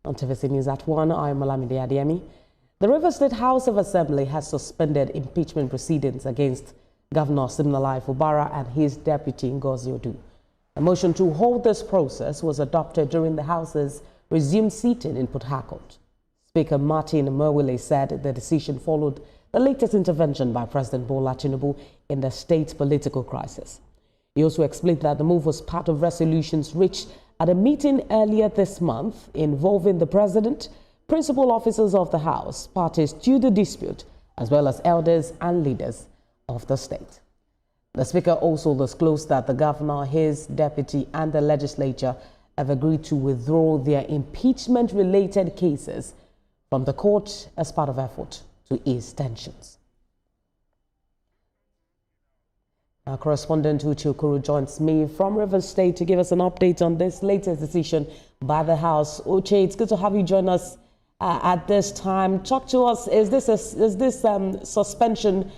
On TVC News at 1, I'm Olamide Adeyemi. The Rivers State House of Assembly has suspended impeachment proceedings against Governor Siminalayi Fubara and his deputy Ngozi Odu. A motion to hold this process was adopted during the House's resumed sitting in Port Harcourt. Speaker Martin Merwile said the decision followed the latest intervention by President Bola Tinubu in the state's political crisis. He also explained that the move was part of resolutions reached at a meeting earlier this month involving the President, principal officers of the House, parties to the dispute, as well as elders and leaders of the state. The Speaker also disclosed that the Governor, his deputy, and the legislature have agreed to withdraw their impeachment-related cases from the court as part of effort to ease tensions. Our correspondent Uche Okoro joins me from Rivers State to give us an update on this latest decision by the House. Uche, it's good to have you join us at this time. Talk to us. Is this suspension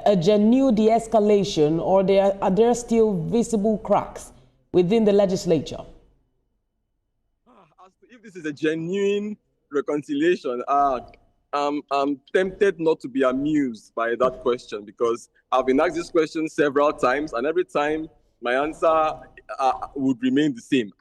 a genuine de-escalation, or are there still visible cracks within the legislature? If this is a genuine reconciliation, I'm tempted not to be amused by that question, because I've been asked this question several times, and every time my answer would remain the same.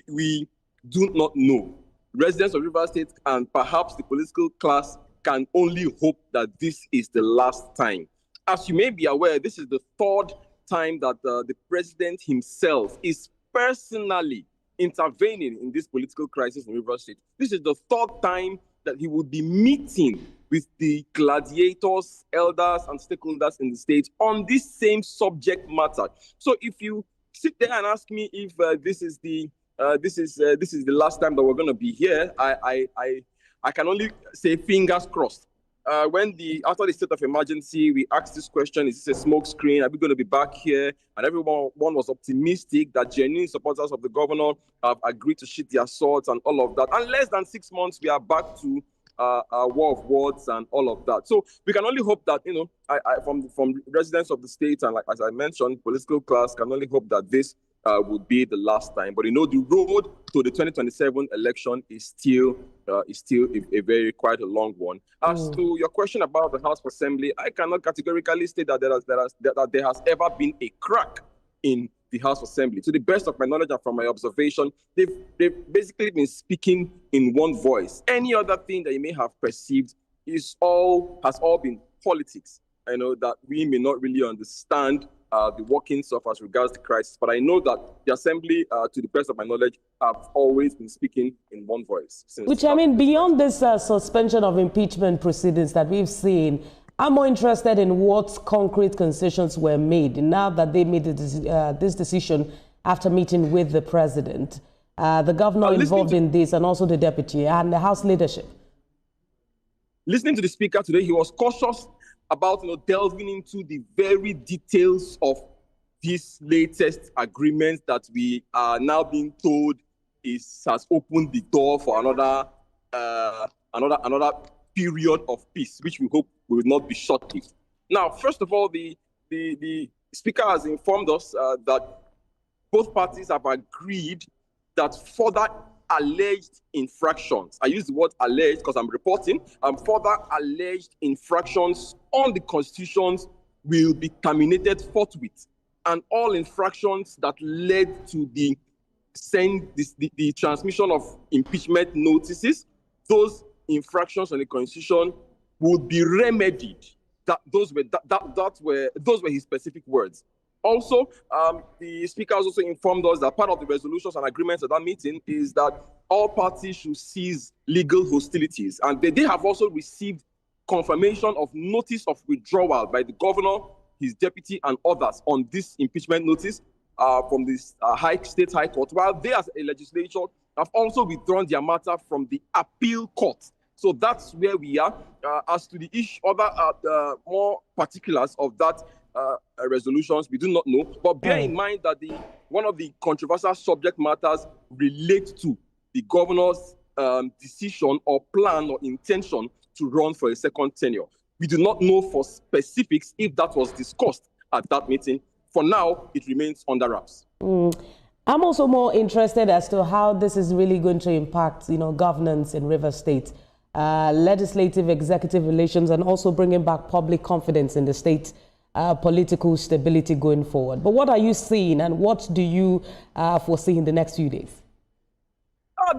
We do not know. Residents of Rivers State and perhaps the political class can only hope that this is the last time. As you may be aware, this is the third time that the president himself is personally intervening in this political crisis in Rivers State. This is the third time that he would be meeting with the gladiators, elders, and stakeholders in the state on this same subject matter. So if you sit there and ask me if this is the last time that we're going to be here, I can only say fingers crossed. After the state of emergency, we asked this question: is this a smoke screen? Are we going to be back here? And everyone was optimistic that genuine supporters of the governor have agreed to sheath their swords and all of that. And less than 6 months, we are back to a war of words and all of that. So we can only hope that, from residents of the state, and like as I mentioned, political class can only hope that this would be the last time. But the road to the 2027 election is still a very quite a long one. As to your question about the House of Assembly, I cannot categorically state that there has ever been a crack in the House of Assembly. To the best of my knowledge and from my observation, they've basically been speaking in one voice. Any other thing that you may have perceived has all been politics. I know that we may not really understand the workings of as regards the crisis, but I know that the Assembly, to the best of my knowledge, have always been speaking in one voice. Beyond this suspension of impeachment proceedings that we've seen, I'm more interested in what concrete concessions were made now that they made this decision after meeting with the president, the governor involved in this, and also the deputy and the House leadership. Listening to the speaker today, he was cautious about delving into the very details of this latest agreement that we are now being told has opened the door for another period of peace, which we hope will not be short-lived. Now, first of all, the speaker has informed us that both parties have agreed that further alleged infractions, I use the word alleged because I'm reporting, further alleged infractions on the constitutions will be terminated forthwith, and all infractions that led to the transmission of impeachment notices, those infractions on the constitution would be remedied. Those were his specific words. Also, the speaker has also informed us that part of the resolutions and agreements at that meeting is that all parties should cease legal hostilities. And they have also received confirmation of notice of withdrawal by the governor, his deputy, and others on this impeachment notice from the State High Court, while they as a legislature have also withdrawn their matter from the appeal court. So that's where we are. As to the other more particulars of that resolutions, we do not know. But bear in mind that one of the controversial subject matters relates to the governor's decision or plan or intention to run for a second tenure. We do not know for specifics if that was discussed at that meeting. For now, it remains under wraps. I'm also more interested as to how this is really going to impact, governance in Rivers State, legislative, executive relations, and also bringing back public confidence in the state, political stability going forward. But what are you seeing, and what do you foresee in the next few days?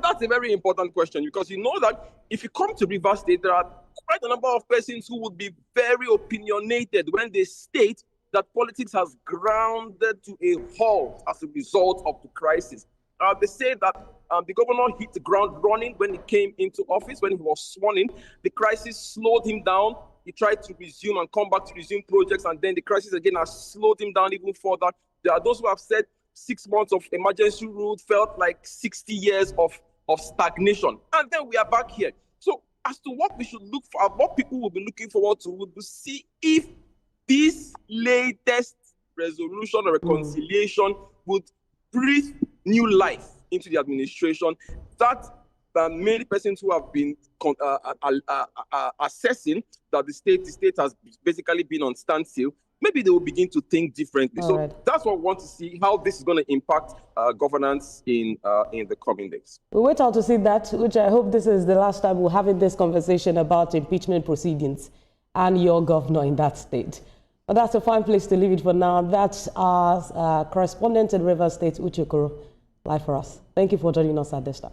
That's a very important question, because you know that if you come to Rivers State, there are quite a number of persons who would be very opinionated when they state that politics has grounded to a halt as a result of the crisis. They say that the governor hit the ground running when he came into office, when he was sworn in. The crisis slowed him down. He tried to resume and come back to resume projects, and then the crisis again has slowed him down even further. There are those who have said 6 months of emergency rule felt like 60 years of stagnation. And then we are back here. So as to what we should look for, what people will be looking forward to, would be see if this latest resolution or reconciliation would breathe new life into the administration, that many persons who have been assessing that the state has basically been on standstill, maybe they will begin to think differently. That's what we want to see, how this is going to impact governance in the coming days. We'll wait out to see that, which I hope this is the last time we're having this conversation about impeachment proceedings and your governor in that state. But that's a fine place to leave it for now. That's our correspondent in Rivers State, Uche Okoro, live for us. Thank you for joining us at this time.